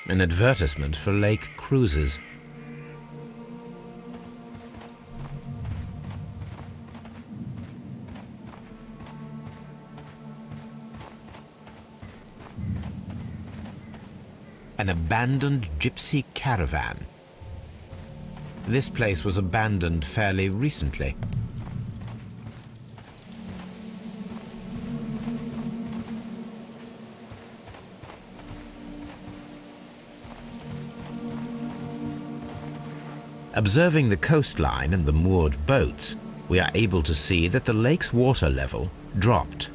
An advertisement for lake cruises. An abandoned gypsy caravan. This place was abandoned fairly recently. Observing the coastline and the moored boats, we are able to see that the lake's water level dropped.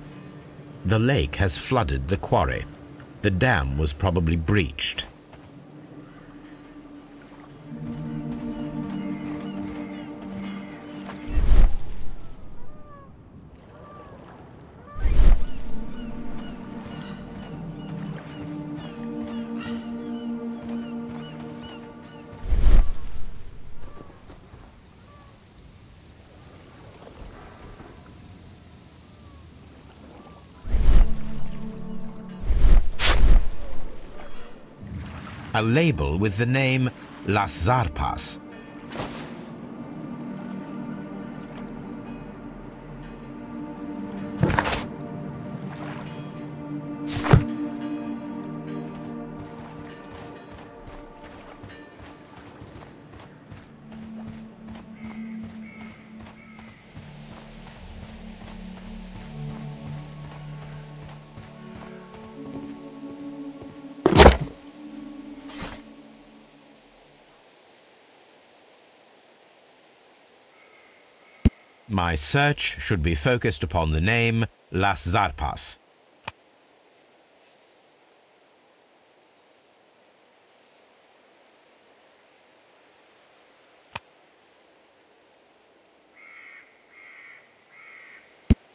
The lake has flooded the quarry. The dam was probably breached. A label with the name Las Zarpas. My search should be focused upon the name Las Zarpas.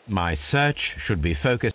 My search should be focused.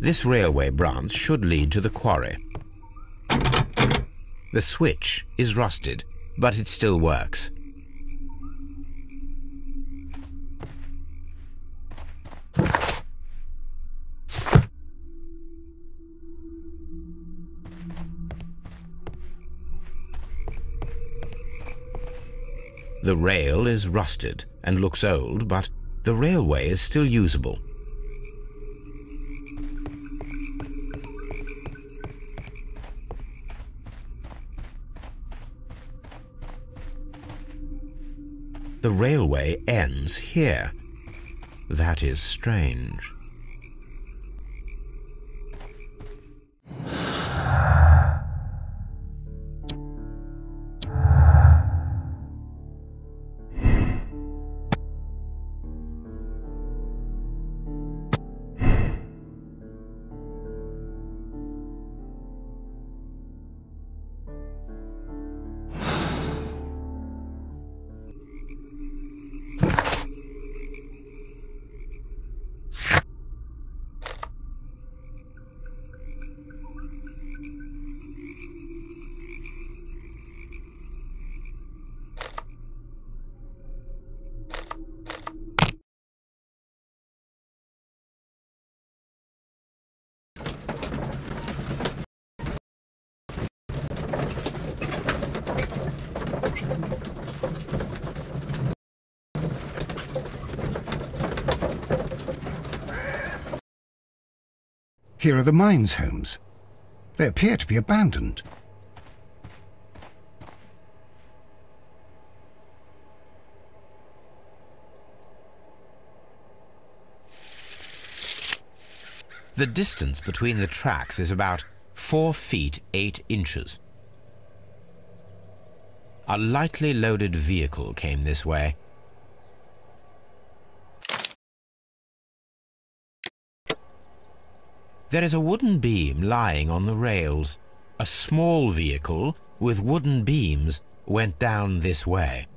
This railway branch should lead to the quarry. The switch is rusted, but it still works. The rail is rusted and looks old, but the railway is still usable. The railway ends here. That is strange. Here are the mines, Holmes. They appear to be abandoned. The distance between the tracks is about 4 feet 8 inches. A lightly loaded vehicle came this way. There is a wooden beam lying on the rails. A small vehicle with wooden beams went down this way.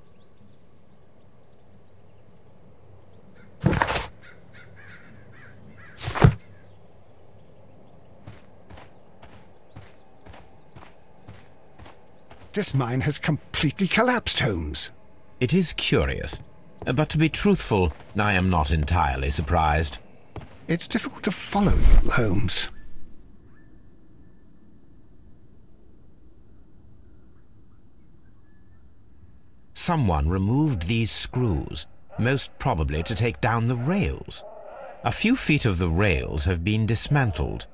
This mine has completely collapsed, Holmes. It is curious, but to be truthful, I am not entirely surprised. It's difficult to follow you, Holmes. Someone removed these screws, most probably to take down the rails. A few feet of the rails have been dismantled.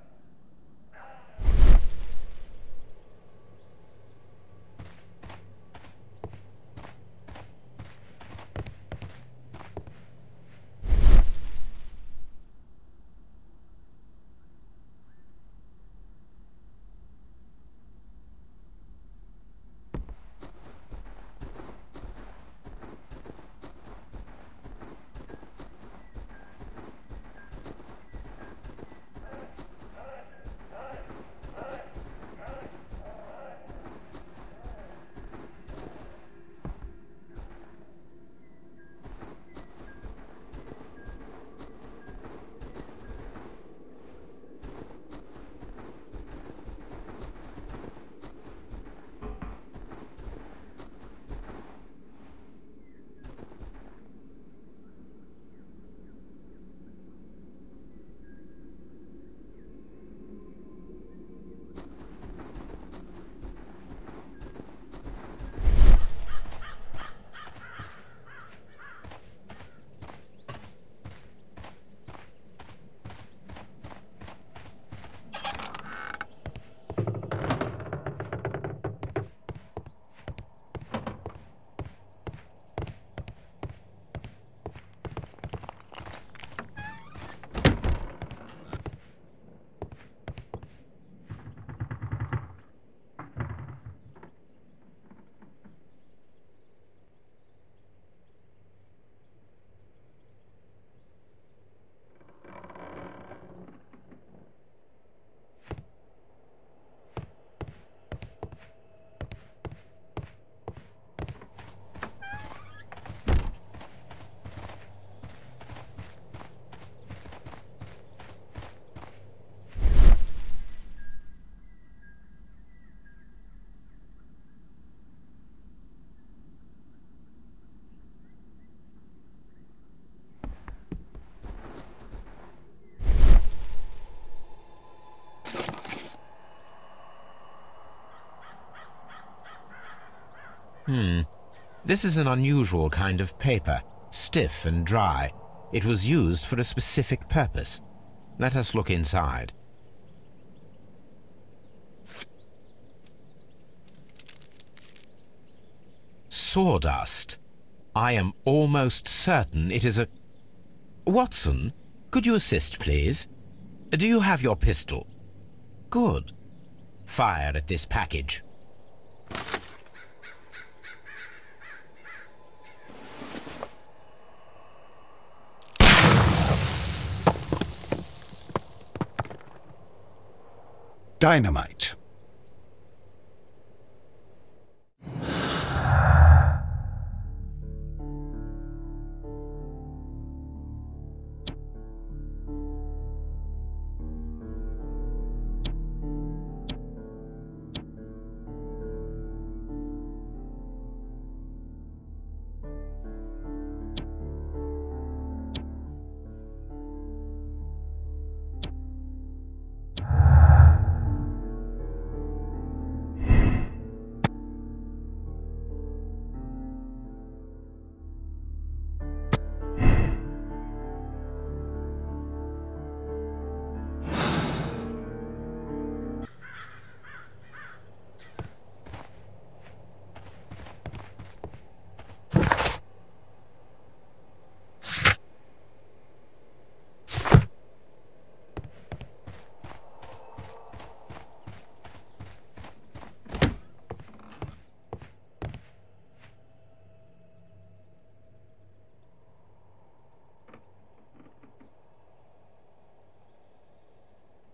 This is an unusual kind of paper, stiff and dry. It was used for a specific purpose. Let us look inside. Sawdust. I am almost certain it is a... Watson, could you assist, please? Do you have your pistol? Good. Fire at this package. Dynamite.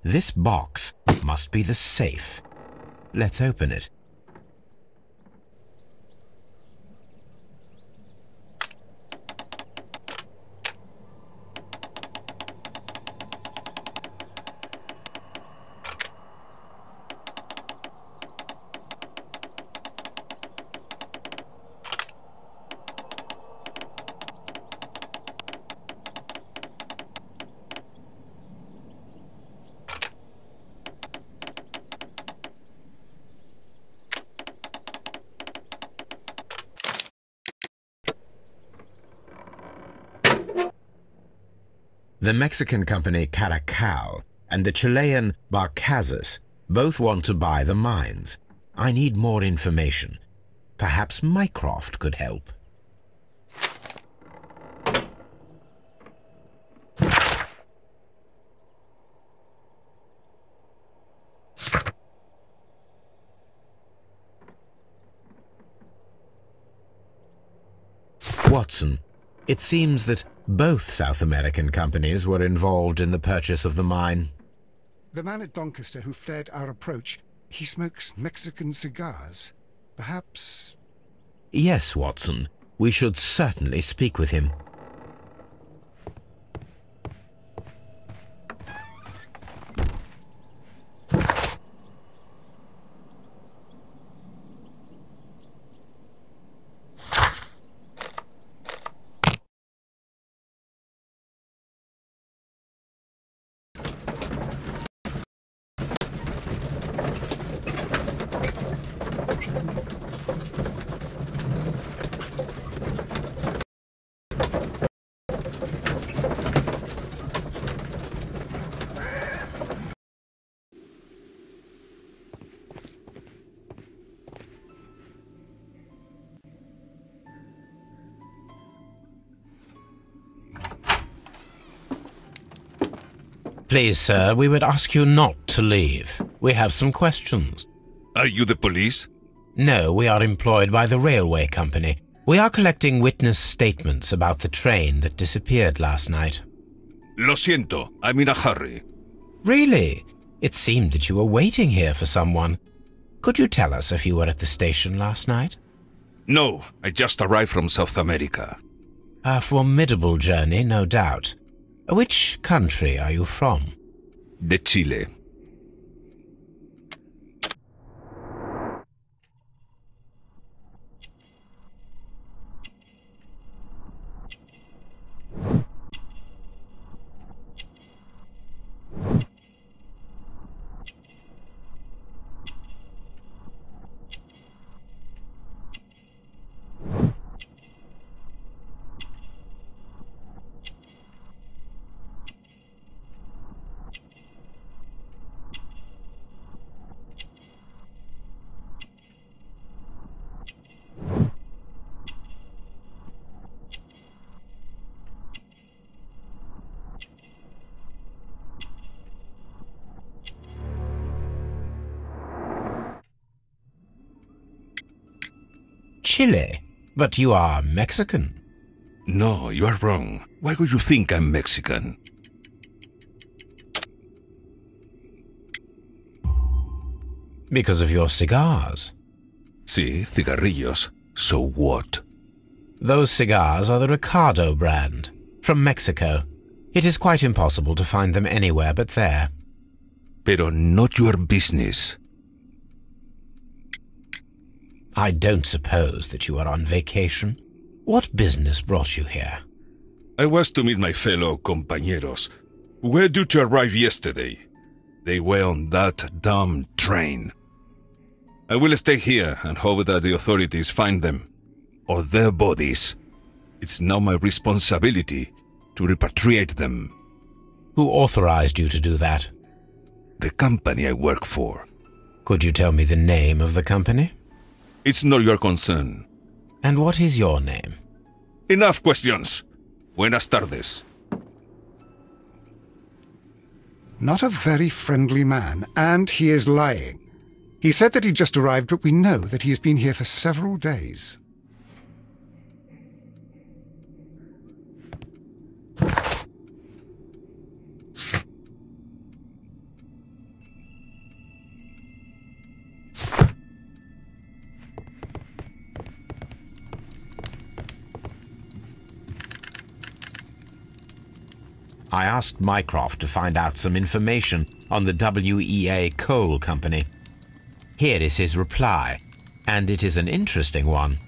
This box must be the safe. Let's open it. The Mexican company Caracal and the Chilean Barcazas both want to buy the mines. I need more information. Perhaps Mycroft could help. Watson, it seems that both South American companies were involved in the purchase of the mine. The man at Doncaster who flared our approach, he smokes Mexican cigars. Perhaps... Yes, Watson. We should certainly speak with him. Please, sir, we would ask you not to leave. We have some questions. Are you the police? No, we are employed by the railway company. We are collecting witness statements about the train that disappeared last night. Lo siento, I'm in a hurry. Really? It seemed that you were waiting here for someone. Could you tell us if you were at the station last night? No, I just arrived from South America. A formidable journey, no doubt. Which country are you from? De Chile. Chile, but you are Mexican. No, you are wrong. Why would you think I'm Mexican? Because of your cigars. Sí, cigarrillos. So what? Those cigars are the Ricardo brand, from Mexico. It is quite impossible to find them anywhere but there. Pero not your business. I don't suppose that you are on vacation. What business brought you here? I was to meet my fellow compañeros, who were due to arrive yesterday. They were on that damn train. I will stay here and hope that the authorities find them, or their bodies. It's now my responsibility to repatriate them. Who authorized you to do that? The company I work for. Could you tell me the name of the company? It's not your concern. And what is your name? Enough questions. Buenas tardes. Not a very friendly man, and he is lying. He said that he just arrived, but we know that he has been here for several days. I asked Mycroft to find out some information on the WEA Coal Company. Here is his reply, and it is an interesting one.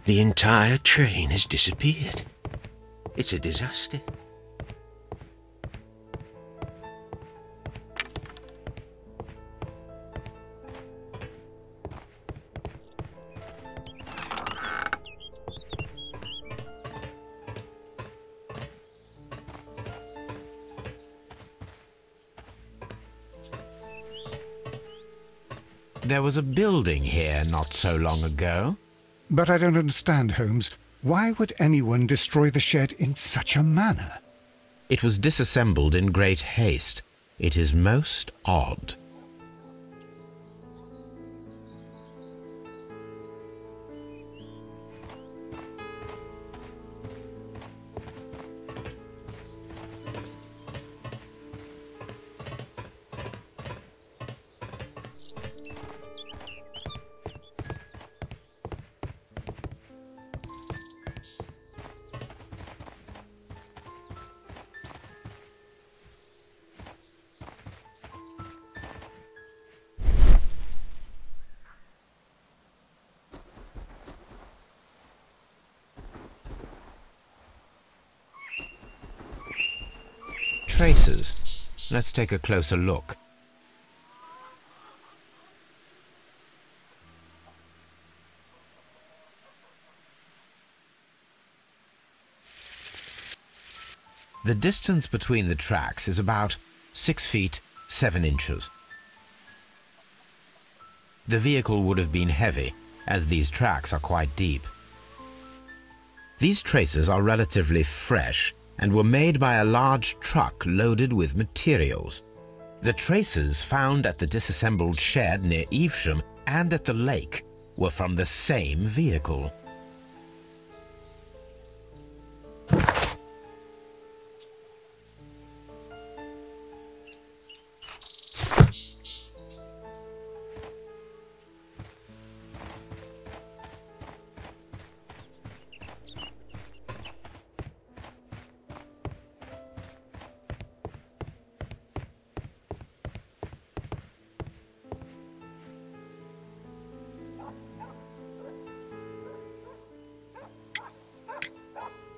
The entire train has disappeared. It's a disaster. There was a building here not so long ago. But I don't understand, Holmes. Why would anyone destroy the shed in such a manner? It was disassembled in great haste. It is most odd. traces. Let's take a closer look. The distance between the tracks is about 6 feet 7 inches. The vehicle would have been heavy, as these tracks are quite deep. These traces are relatively fresh and were made by a large truck loaded with materials. The traces found at the disassembled shed near Evesham and at the lake were from the same vehicle.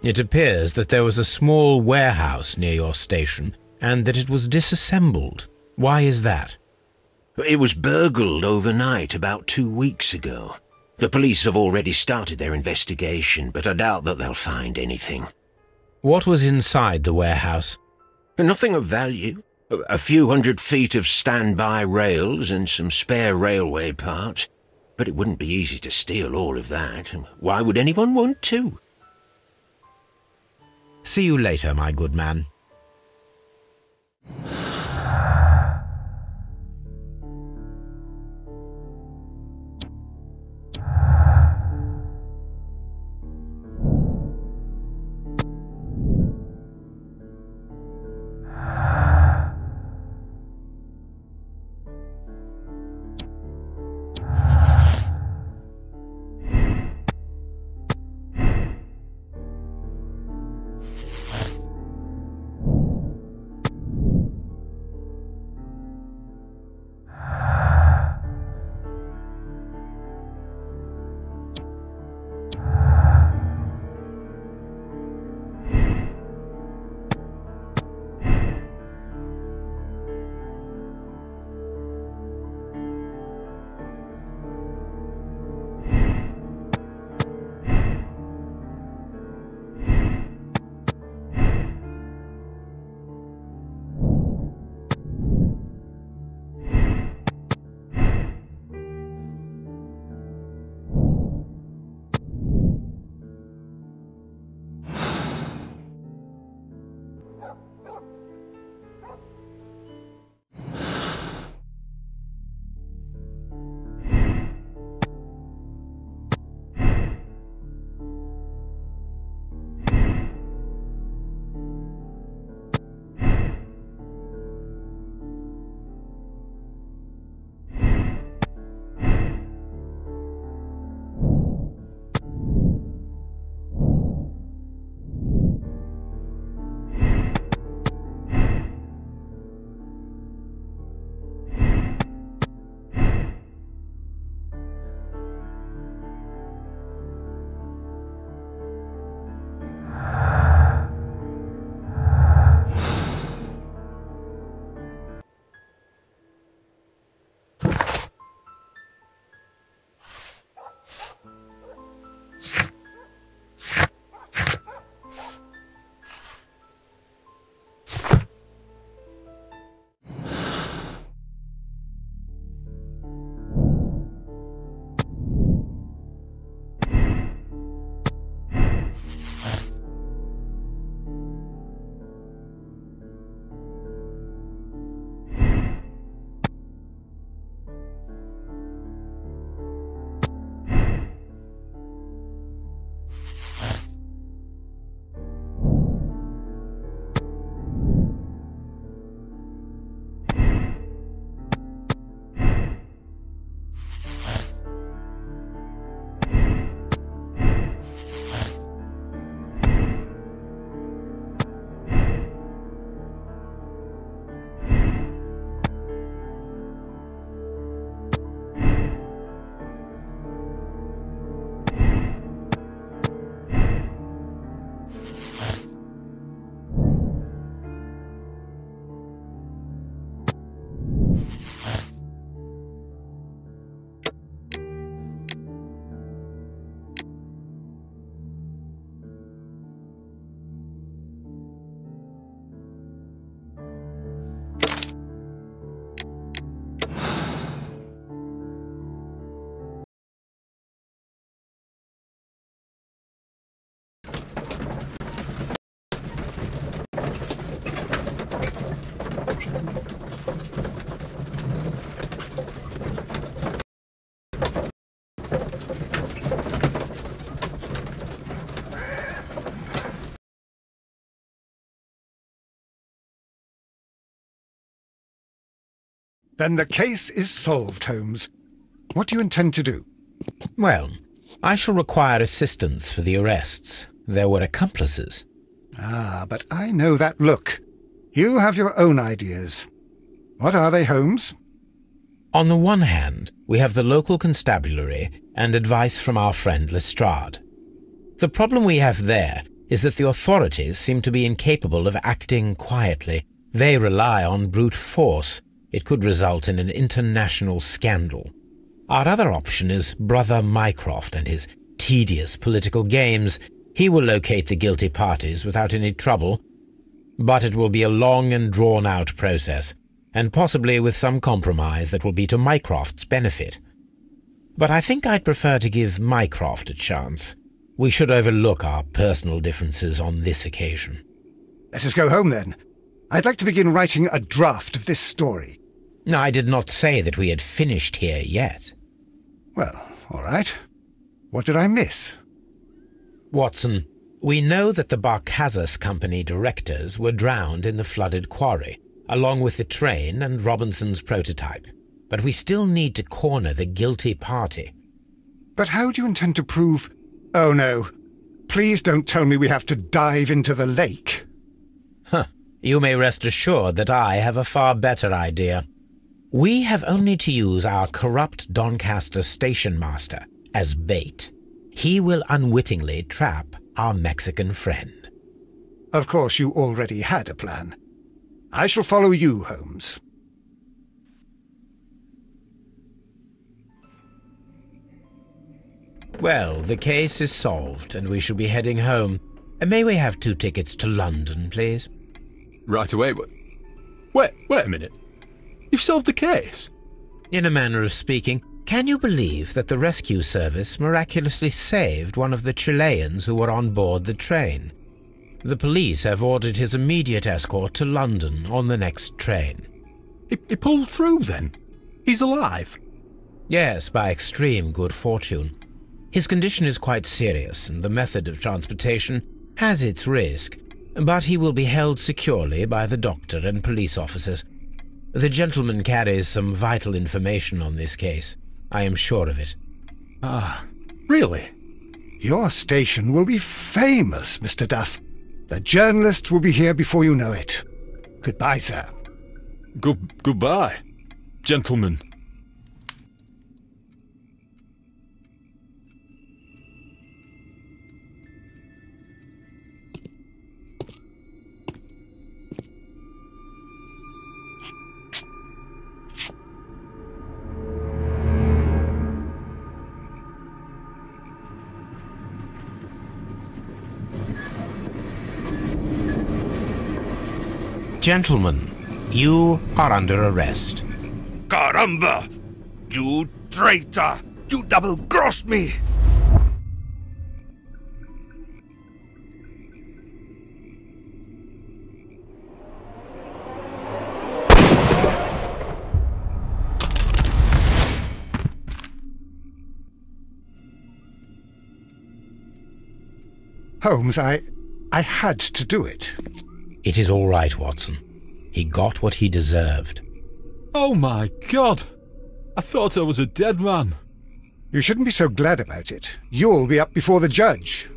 It appears that there was a small warehouse near your station and that it was disassembled. Why is that? It was burgled overnight about 2 weeks ago. The police have already started their investigation, but I doubt that they'll find anything. What was inside the warehouse? Nothing of value. A few hundred feet of standby rails and some spare railway parts. But it wouldn't be easy to steal all of that. Why would anyone want to? See you later, my good man. Then the case is solved, Holmes. What do you intend to do? Well, I shall require assistance for the arrests. There were accomplices. Ah, but I know that look. You have your own ideas. What are they, Holmes? On the one hand, we have the local constabulary and advice from our friend Lestrade. The problem we have there is that the authorities seem to be incapable of acting quietly. They rely on brute force. It could result in an international scandal. Our other option is Brother Mycroft and his tedious political games. He will locate the guilty parties without any trouble, but it will be a long and drawn-out process, and possibly with some compromise that will be to Mycroft's benefit. But I think I'd prefer to give Mycroft a chance. We should overlook our personal differences on this occasion. Let us go home, then. I'd like to begin writing a draft of this story. I did not say that we had finished here yet. Well, all right. What did I miss? Watson, we know that the Barkazas Company directors were drowned in the flooded quarry, along with the train and Robinson's prototype. But we still need to corner the guilty party. But how do you intend to prove... Oh, no. Please don't tell me we have to dive into the lake. You may rest assured that I have a far better idea. We have only to use our corrupt Doncaster station master as bait. He will unwittingly trap our Mexican friend. Of course, you already had a plan. I shall follow you, Holmes. Well, the case is solved, and we shall be heading home. May we have 2 tickets to London, please? Right away. Wait a minute. You've solved the case? In a manner of speaking, can you believe that the rescue service miraculously saved one of the Chileans who were on board the train? The police have ordered his immediate escort to London on the next train. He pulled through, then? He's alive? Yes, by extreme good fortune. His condition is quite serious, and the method of transportation has its risk, but he will be held securely by the doctor and police officers. The gentleman carries some vital information on this case. I am sure of it. Ah, really? Your station will be famous, Mr. Duff. The journalists will be here before you know it. Goodbye, sir. Goodbye, gentlemen. Gentlemen, you are under arrest. Caramba! You traitor! You double-crossed me! Holmes, I had to do it. It is all right, Watson. He got what he deserved. Oh my God! I thought I was a dead man. You shouldn't be so glad about it. You'll be up before the judge.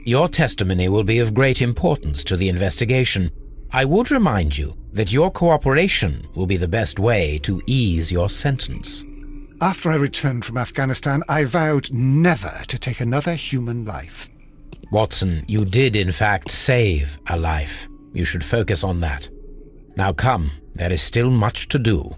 Your testimony will be of great importance to the investigation. I would remind you that your cooperation will be the best way to ease your sentence. After I returned from Afghanistan, I vowed never to take another human life. Watson, you did in fact save a life. You should focus on that. Now come, there is still much to do.